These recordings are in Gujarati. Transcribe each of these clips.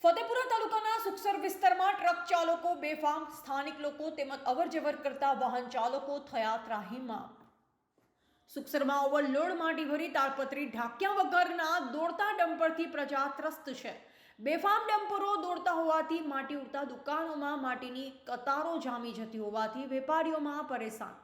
ફતેપુરા તાલુકાના સુખસર વિસ્તારમાં ટ્રક ચાલકો બેફામ, સ્થાનિક લોકો તેમજ અવરજવર કરતા વાહન ચાલકો થયા ત્રાહિમામ। સુખસરમાં ઓવરલોડ માટી ભરી તાલપત્રી ઢાંક્યા વગરના દોડતા ડમ્પરથી પ્રજા ત્રસ્ત છે। બેફામ ડમ્પરો દોડતા હોવાથી માટી ઉડતા દુકાનોમાં માટીની કતારો જામી જતી હોવાથી વેપારીઓમાં પરેશાન।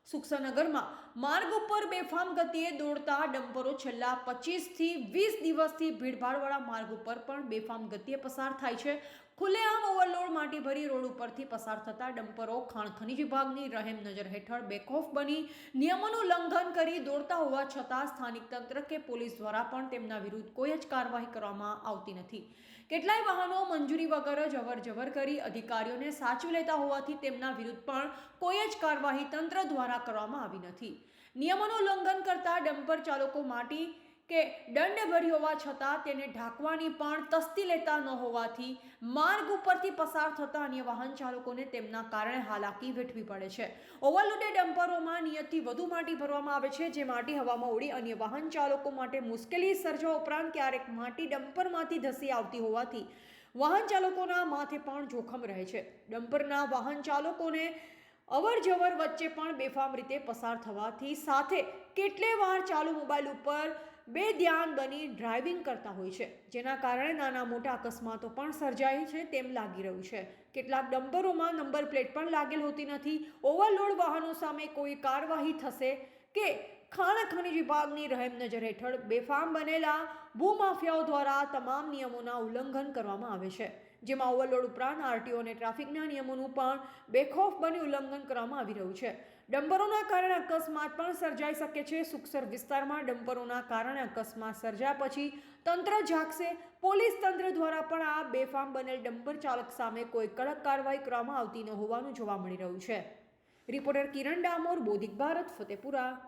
સુખસર નગરમાં માર્ગ ઉપર બેફામ ગતિએ દોડતા ડમ્પરો છેલ્લા 25 થી 20 દિવસથી ભીડભાડવાળા માર્ગ ઉપર પણ બેફામ ગતિએ પસાર થાય છે। ખુલ્લેઆમ ઓવરલોડ માટી ભરી રોડ ઉપરથી પસાર થતા ડમ્પરો ખાણ ખનીજ વિભાગની રહેમ નજર હેઠળ બેખૌફ બની નિયમોનું ઉલ્લંઘન કરી દોડતા હોવા છતાં સ્થાનિક તંત્ર કે પોલીસ દ્વારા પણ તેમના વિરુદ્ધ કોઈ જ કાર્યવાહી કરવામાં આવતી નથી। કેટલાય વાહનો મંજૂરી વગર જ અવરજવર કરી અધિકારીઓને સાચવી લેતા હોવાથી તેમના વિરુદ્ધ પણ કોઈ જ કાર્યવાહી તંત્ર દ્વારા કરવામાં આવી નથી। નિયમોનું ઉલ્લંઘન કરતા ડમ્પર ચાલકો માટી કે દંડ ભરી હોવા છતાં તેને ઢાંકવાની પણ તસ્તી લેતા ન હોવાથી માર્ગ ઉપરથી પસાર થતા અન્ય વાહન ચાલકોને તેમના કારણે હાલાકી વેઠવી પડે છે। ઓવરલોડેડ ડમ્પરોમાં નિયતથી વધુ માટી ભરવામાં આવે છે, જે માટી હવામાં ઉડી અન્ય વાહન ચાલકો માટે મુશ્કેલી સર્જવા ઉપરાંત ક્યારેક માટી ડમ્પરમાંથી ધસી આવતી હોવાથી વાહન ચાલકોના માથે પણ જોખમ રહે છે। ડમ્પરના વાહન ચાલકોને અવરજવર વચ્ચે પણ બેફામ રીતે પસાર થવાથી સાથે કેટલીય વાર ચાલુ મોબાઈલ ઉપર બેધ્યાન બની ડ્રાઇવિંગ કરતા હોય છે, જેના કારણે નાના મોટા અકસ્માતો પણ સર્જાય છે તેમ લાગી રહ્યું છે। કેટલાક ડમ્પરોમાં નંબર પ્લેટ પણ લાગેલ હોતી નથી। ઓવરલોડ વાહનો સામે કોઈ કાર્યવાહી થશે કે ખાણ ખનીજ વિભાગની રહેમ નજર હેઠળ બેફામ બનેલા ભૂમાફિયાઓ દ્વારા તમામ નિયમોના ઉલ્લંઘન કરવામાં આવે છે, જેમાં ઓવરલોડ ઉપરાંત આરટીઓ અને ટ્રાફિકના નિયમોનું પણ બેખૌફ બની ઉલ્લંઘન કરવામાં આવી રહ્યું છે। ડમ્પરોના કારણે અકસ્માત પણ સર્જાઈ શકે છે। સુખસર વિસ્તારમાં ડમ્પરોના કારણે અકસ્માત સર્જાયા પછી તંત્ર જાગશે। પોલીસ તંત્ર દ્વારા પણ આ બેફામ બનેલ ડમ્પર ચાલક સામે કોઈ કડક કાર્યવાહી કરવામાં આવતી ન હોવાનું જોવા મળી રહ્યું છે। રિપોર્ટર કિરણ ડામોર, બોધિક ભારત, ફતેપુરા।